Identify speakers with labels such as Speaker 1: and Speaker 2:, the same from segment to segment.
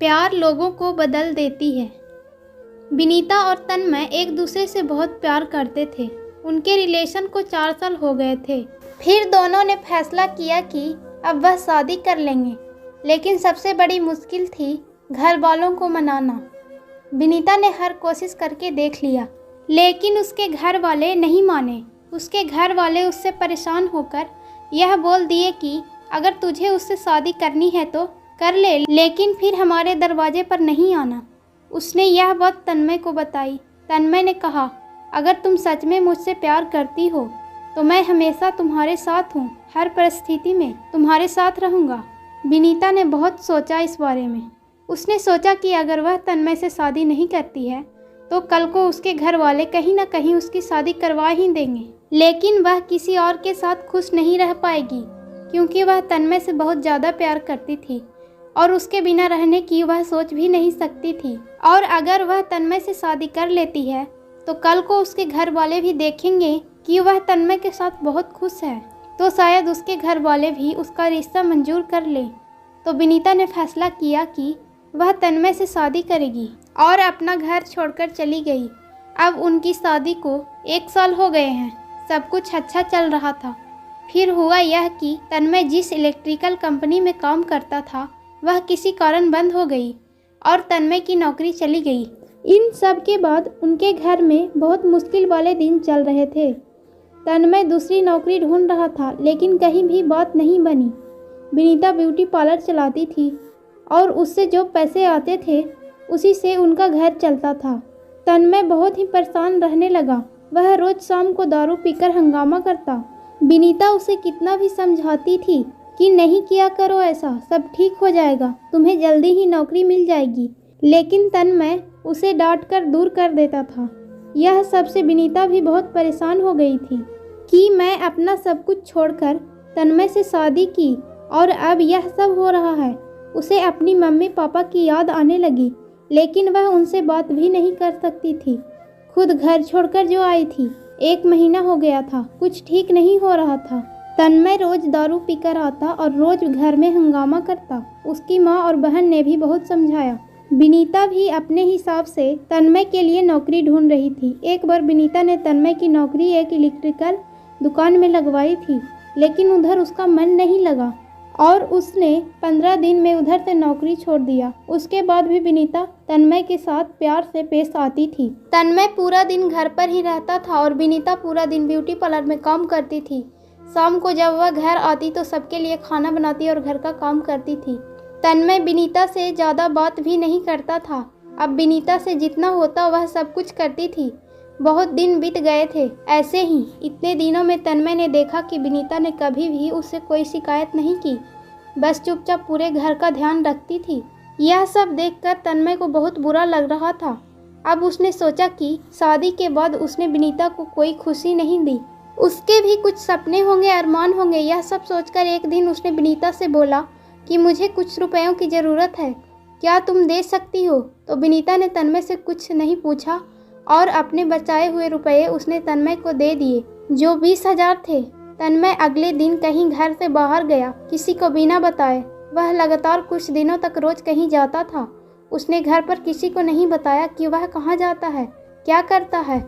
Speaker 1: प्यार लोगों को बदल देती है। विनीता और तन्मय एक दूसरे से बहुत प्यार करते थे। उनके रिलेशन को 4 साल हो गए थे। फिर दोनों ने फैसला किया कि अब वह शादी कर लेंगे, लेकिन सबसे बड़ी मुश्किल थी घर वालों को मनाना। विनीता ने हर कोशिश करके देख लिया, लेकिन उसके घर वाले नहीं माने। उसके घर वाले उससे परेशान होकर यह बोल दिए कि अगर तुझे उससे शादी करनी है तो कर ले, लेकिन फिर हमारे दरवाजे पर नहीं आना। उसने यह बात तन्मय को बताई। तन्मय ने कहा, अगर तुम सच में मुझसे प्यार करती हो तो मैं हमेशा तुम्हारे साथ हूँ, हर परिस्थिति में तुम्हारे साथ रहूँगा। विनीता ने बहुत सोचा इस बारे में। उसने सोचा कि अगर वह तन्मय से शादी नहीं करती है तो कल को उसके घर वाले कहीं ना कहीं उसकी शादी करवा ही देंगे, लेकिन वह किसी और के साथ खुश नहीं रह पाएगी, क्योंकि वह तन्मय से बहुत ज़्यादा प्यार करती थी और उसके बिना रहने की वह सोच भी नहीं सकती थी। और अगर वह तन्मय से शादी कर लेती है तो कल को उसके घर वाले भी देखेंगे कि वह तन्मय के साथ बहुत खुश है, तो शायद उसके घर वाले भी उसका रिश्ता मंजूर कर लें। तो विनीता ने फैसला किया कि वह तन्मय से शादी करेगी और अपना घर छोड़कर चली गई। अब उनकी शादी को 1 साल हो गए हैं। सब कुछ अच्छा चल रहा था। फिर हुआ यह कि तन्मय जिस इलेक्ट्रिकल कंपनी में काम करता था वह किसी कारण बंद हो गई और तन्मय की नौकरी चली गई। इन सब के बाद उनके घर में बहुत मुश्किल वाले दिन चल रहे थे। तन्मय दूसरी नौकरी ढूंढ रहा था, लेकिन कहीं भी बात नहीं बनी। विनीता ब्यूटी पार्लर चलाती थी और उससे जो पैसे आते थे उसी से उनका घर चलता था। तन्मय बहुत ही परेशान रहने लगा। वह रोज शाम को दारू पीकर हंगामा करता। विनीता उसे कितना भी समझाती थी कि नहीं किया करो ऐसा, सब ठीक हो जाएगा, तुम्हें जल्दी ही नौकरी मिल जाएगी, लेकिन तन्मय उसे डांट कर दूर कर देता था। यह सब से विनीता भी बहुत परेशान हो गई थी कि मैं अपना सब कुछ छोड़कर तन्मय से शादी की और अब यह सब हो रहा है। उसे अपनी मम्मी पापा की याद आने लगी, लेकिन वह उनसे बात भी नहीं कर सकती थी। खुद घर छोड़कर जो आई थी, 1 महीना हो गया था, कुछ ठीक नहीं हो रहा था। तन्मय रोज दारू पीकर आता और रोज घर में हंगामा करता। उसकी माँ और बहन ने भी बहुत समझाया। विनीता भी अपने हिसाब से तन्मय के लिए नौकरी ढूंढ रही थी। एक बार विनीता ने तन्मय की नौकरी एक इलेक्ट्रिकल दुकान में लगवाई थी, लेकिन उधर उसका मन नहीं लगा और उसने 15 दिन में उधर से नौकरी छोड़ दिया। उसके बाद भी विनीता तन्मय के साथ प्यार से पेश आती थी। तन्मय पूरा दिन घर पर ही रहता था और विनीता पूरा दिन ब्यूटी पार्लर में काम करती थी। शाम को जब वह घर आती तो सबके लिए खाना बनाती और घर का काम करती थी। तन्मय विनीता से ज़्यादा बात भी नहीं करता था। अब विनीता से जितना होता वह सब कुछ करती थी। बहुत दिन बीत गए थे ऐसे ही। इतने दिनों में तन्मय ने देखा कि विनीता ने कभी भी उससे कोई शिकायत नहीं की, बस चुपचाप पूरे घर का ध्यान रखती थी। यह सब देखकर तन्मय को बहुत बुरा लग रहा था। अब उसने सोचा कि शादी के बाद उसने विनीता को कोई खुशी नहीं दी, उसके भी कुछ सपने होंगे, अरमान होंगे। यह सब सोचकर एक दिन उसने विनीता से बोला कि मुझे कुछ रुपयों की ज़रूरत है, क्या तुम दे सकती हो? तो विनीता ने तन्मय से कुछ नहीं पूछा और अपने बचाए हुए रुपये उसने तन्मय को दे दिए, जो 20,000 थे। तन्मय अगले दिन कहीं घर से बाहर गया, किसी को बिना बताए। वह लगातार कुछ दिनों तक रोज कहीं जाता था। उसने घर पर किसी को नहीं बताया कि वह कहाँ जाता है, क्या करता है।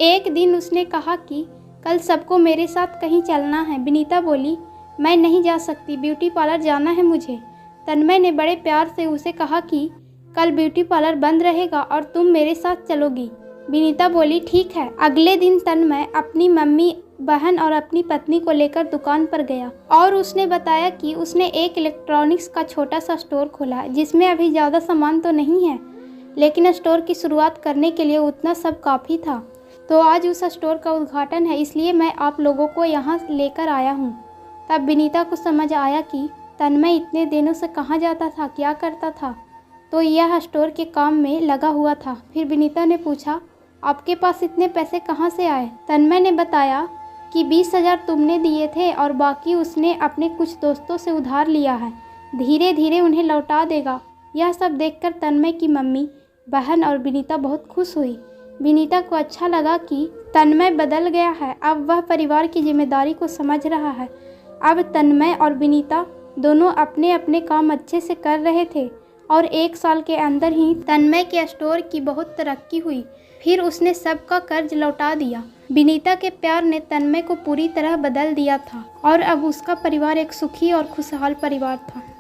Speaker 1: एक दिन उसने कहा कि कल सबको मेरे साथ कहीं चलना है। विनीता बोली, मैं नहीं जा सकती, ब्यूटी पार्लर जाना है मुझे। तन्मय ने बड़े प्यार से उसे कहा कि कल ब्यूटी पार्लर बंद रहेगा और तुम मेरे साथ चलोगी। विनीता बोली, ठीक है। अगले दिन तन्मय अपनी मम्मी, बहन और अपनी पत्नी को लेकर दुकान पर गया और उसने बताया कि उसने एक इलेक्ट्रॉनिक्स का छोटा सा स्टोर खोला है, जिसमें अभी ज़्यादा सामान तो नहीं है, लेकिन स्टोर की शुरुआत करने के लिए उतना सब काफ़ी था। तो आज उस स्टोर का उद्घाटन है, इसलिए मैं आप लोगों को यहाँ लेकर आया हूँ। तब विनीता को समझ आया कि तन्मय इतने दिनों से कहाँ जाता था, क्या करता था। तो यह स्टोर के काम में लगा हुआ था। फिर विनीता ने पूछा, आपके पास इतने पैसे कहाँ से आए? तन्मय ने बताया कि 20,000 तुमने दिए थे और बाकी उसने अपने कुछ दोस्तों से उधार लिया है, धीरे धीरे उन्हें लौटा देगा। यह सब देखकर तन्मय की मम्मी, बहन और विनीता बहुत खुश हुई। विनीता को अच्छा लगा कि तन्मय बदल गया है। अब वह परिवार की जिम्मेदारी को समझ रहा है। अब तन्मय और विनीता दोनों अपने अपने काम अच्छे से कर रहे थे और 1 साल के अंदर ही तन्मय के स्टोर की बहुत तरक्की हुई। फिर उसने सबका कर्ज लौटा दिया। विनीता के प्यार ने तन्मय को पूरी तरह बदल दिया था और अब उसका परिवार एक सुखी और खुशहाल परिवार था।